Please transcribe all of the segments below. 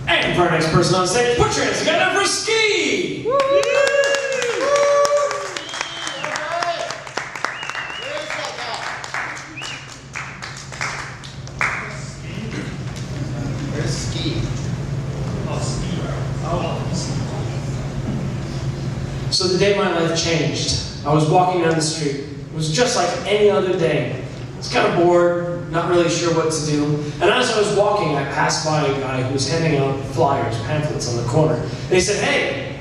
And for our next person on stage, put your hands together for Ski! Woo! Where's Ski? So the day my life changed. I was walking down the street. It was just like any other day. I was kind of bored, not really sure what to do. And as I was walking, I passed by a guy who was handing out flyers, pamphlets on the corner. And he said, hey,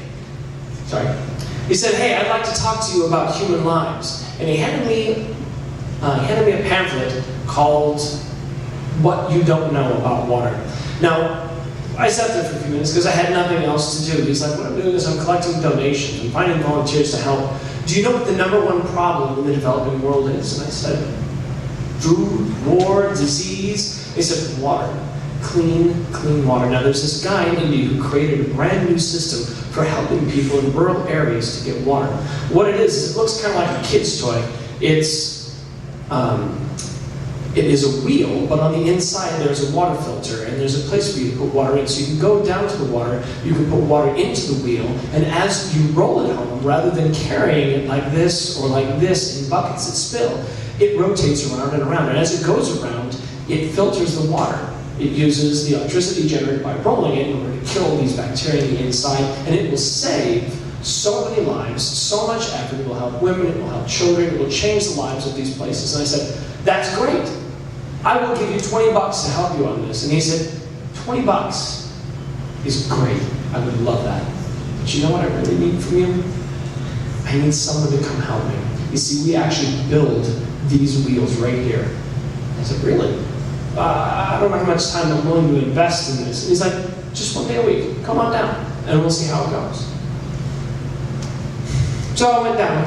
I'd like to talk to you about human lives. And he handed me a pamphlet called What You Don't Know About Water. Now, I sat there for a few minutes because I had nothing else to do. He's like, what I'm doing is I'm collecting donations. I'm finding volunteers to help. Do you know what the #1 problem in the developing world is? And I said, food, war, disease. He said, water. Clean water. Now there's this guy in India who created a brand new system for helping people in rural areas to get water. What it is it looks kind of like a kid's toy. It is a wheel, but on the inside there's a water filter, and there's a place for you to put water in. So you can go down to the water, you can put water into the wheel, and as you roll it home, rather than carrying it like this or like this in buckets that spill, it rotates around and around. And as it goes around, it filters the water. It uses the electricity generated by rolling it in order to kill these bacteria in the inside, and it will save so many lives, so much effort. It will help women, it will help children, it will change the lives of these places. And I said, that's great. I will give you $20 to help you on this. And he said, $20 is great. I would love that. But you know what I really need from you? I need someone to come help me. You see, we actually build these wheels right here. I said, really? I don't know how much time I'm willing to invest in this. And he's like, just 1 day a week. Come on down, and we'll see how it goes. So I went down,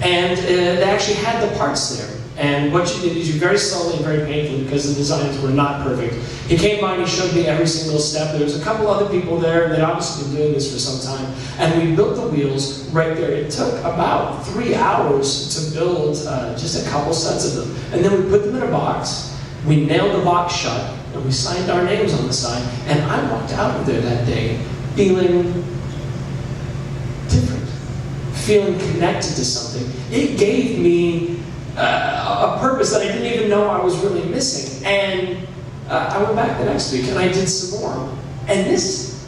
and they actually had the parts there. And what you did is you very slowly and very painfully, because the designs were not perfect. He came by and he showed me every single step. There was a couple other people there that obviously been doing this for some time. And we built the wheels right there. It took about 3 hours to build just a couple sets of them. And then we put them in a box. We nailed the box shut, and we signed our names on the side. And I walked out of there that day feeling different, feeling connected to something. It gave me a purpose that I didn't even know I was really missing. And I went back the next week and I did some more. And this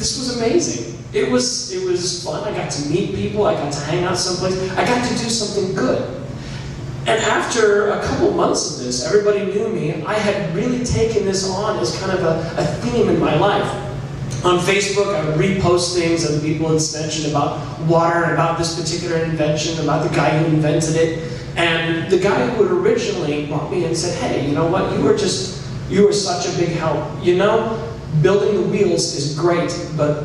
was amazing. It was fun. I got to meet people. I got to hang out someplace. I got to do something good. And after a couple months of this, everybody knew me. I had really taken this on as kind of a theme in my life. On Facebook, I would repost things that people had mentioned about water and about this particular invention, about the guy who invented it. And the guy who had originally brought me in and said, hey, you know what, you were such a big help. You know, building the wheels is great, but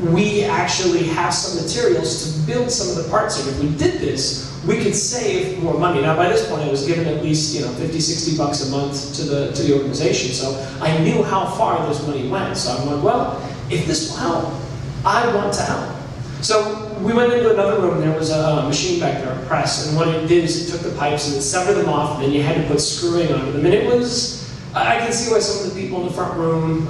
we actually have some materials to build some of the parts of it. If we did this, we could save more money. Now, by this point, I was given at least, $50-60 a month to the organization, so I knew how far this money went. So I'm like, well, if this will help, I want to help. So we went into another room, and there was a machine back there, a press, and what it did is it took the pipes and it severed them off, and then you had to put screwing onto them. And it was, I can see why some of the people in the front room,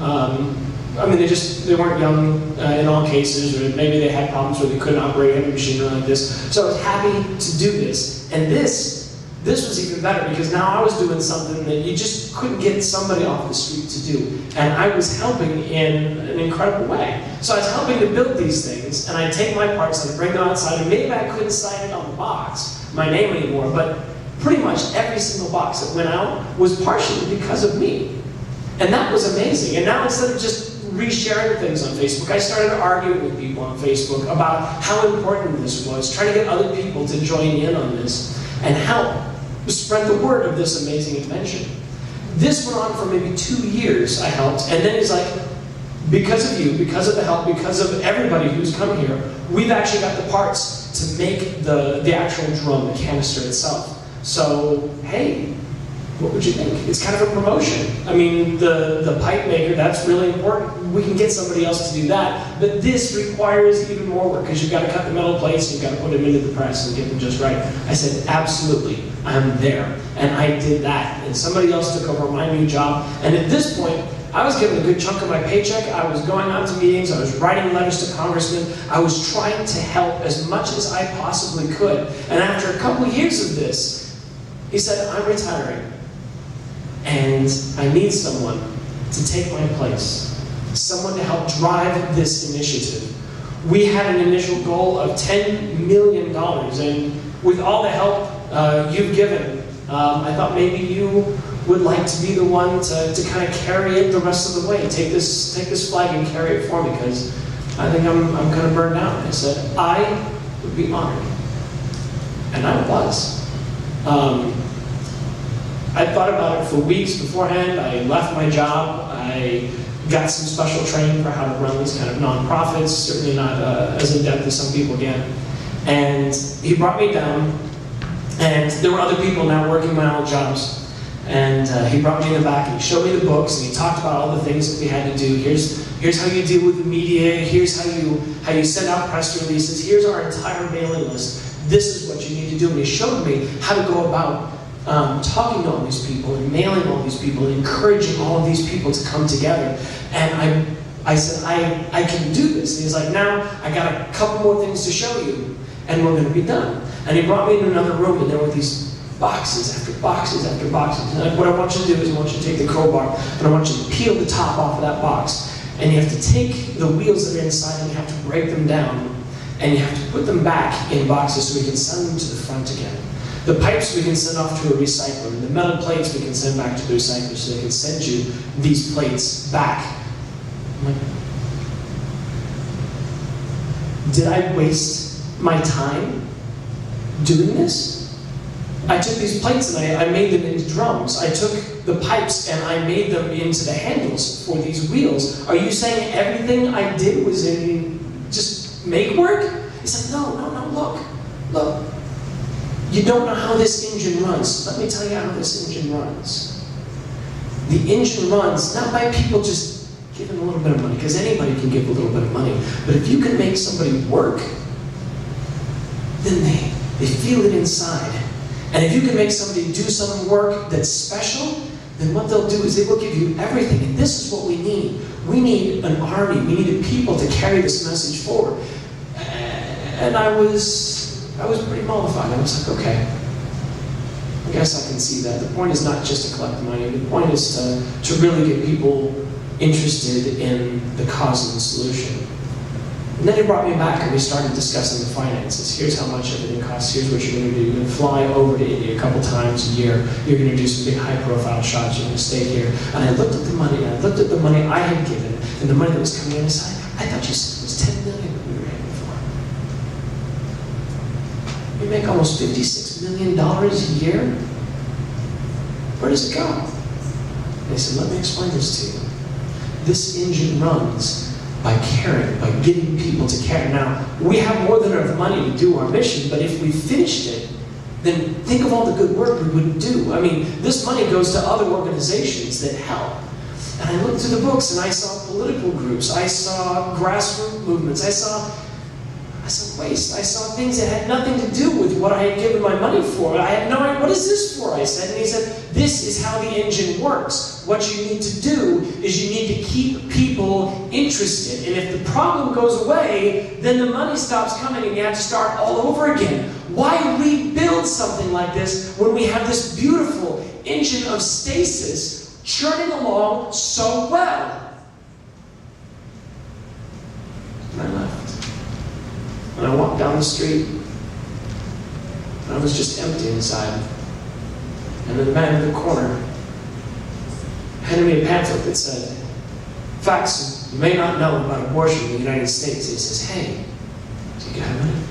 they weren't young in all cases, or maybe they had problems where they couldn't operate a machinery like this. So I was happy to do this. And this was even better, because now I was doing something that you just couldn't get somebody off the street to do. And I was helping in an incredible way. So I was helping to build these things, and I'd take my parts and I'd bring them outside, and maybe I couldn't sign it on the box, my name anymore, but pretty much every single box that went out was partially because of me. And that was amazing. And now instead of just resharing things on Facebook, I started arguing with people on Facebook about how important this was, trying to get other people to join in on this and help spread the word of this amazing invention. This went on for maybe 2 years, I helped, and then he's like, because of you, because of the help, because of everybody who's come here, we've actually got the parts to make the actual drum, the canister itself. So, hey, what would you think? It's kind of a promotion. I mean, the pipe maker, that's really important. We can get somebody else to do that. But this requires even more work, because you've got to cut the metal plates, you've got to put them into the press and get them just right. I said, absolutely, I'm there. And I did that. And somebody else took over my new job. And at this point, I was given a good chunk of my paycheck. I was going out to meetings. I was writing letters to congressmen. I was trying to help as much as I possibly could. And after a couple years of this, he said, I'm retiring. And I need someone to take my place. Someone to help drive this initiative. We had an initial goal of $10 million. And with all the help you've given, I thought maybe you would like to be the one to kind of carry it the rest of the way. Take this flag and carry it for me, because I think I'm kind of burned out. I said, I would be honored. And I was. I thought about it for weeks beforehand. I left my job. I got some special training for how to run these kind of nonprofits, certainly not as in-depth as some people get. And he brought me down, and there were other people now working my old jobs. And he brought me in the back and he showed me the books and he talked about all the things that we had to do. Here's how you deal with the media. Here's how you send out press releases. Here's our entire mailing list. This is what you need to do. And he showed me how to go about talking to all these people and mailing all these people and encouraging all of these people to come together. And I said, I can do this. And he's like, now I got a couple more things to show you and we're going to be done. And he brought me in another room and there were these boxes after boxes after boxes. And what I want you to do is I want you to take the crowbar and I want you to peel the top off of that box. And you have to take the wheels that are inside and you have to break them down. And you have to put them back in boxes so we can send them to the front again. The pipes we can send off to a recycler. And the metal plates we can send back to the recycler so they can send you these plates back. I'm like, did I waste my time doing this? I took these plates and I made them into drums. I took the pipes and I made them into the handles for these wheels. Are you saying everything I did was in just make work? He said, no, look. You don't know how this engine runs. Let me tell you how this engine runs. The engine runs not by people just giving a little bit of money, because anybody can give a little bit of money. But if you can make somebody work, then they feel it inside. And if you can make somebody do some work that's special, then what they'll do is they will give you everything. And this is what we need. We need an army. We need people to carry this message forward. And I was pretty mollified. I was like, okay, I guess I can see that. The point is not just to collect money. The point is to really get people interested in the cause and the solution. And then he brought me back and we started discussing the finances. Here's how much everything costs. Here's what you're going to do. You're going to fly over to India a couple times a year. You're going to do some big high-profile shots. You're going to stay here. And I looked at the money, and I looked at the money I had given, and the money that was coming in. I thought you said it was $10 million that we were aiming for. We make almost $56 million a year. Where does it go? And he said, let me explain this to you. This engine runs by caring, by getting people to care. Now, we have more than enough money to do our mission, but if we finished it, then think of all the good work we would do. I mean, this money goes to other organizations that help. And I looked through the books and I saw political groups, I saw grassroots movements, I saw waste, I saw things that had nothing to do with what I had given my money for. I had no idea, what is this for? I said, and he said, this is how the engine works. What you need to do is you need to keep people interested. And if the problem goes away, then the money stops coming and you have to start all over again. Why rebuild something like this when we have this beautiful engine of stasis churning along so well? And I left. And I walked down the street, and I was just empty inside. And then the man in the corner handed me a pamphlet that said, facts you may not know about abortion in the United States. He says, hey, do you got a minute?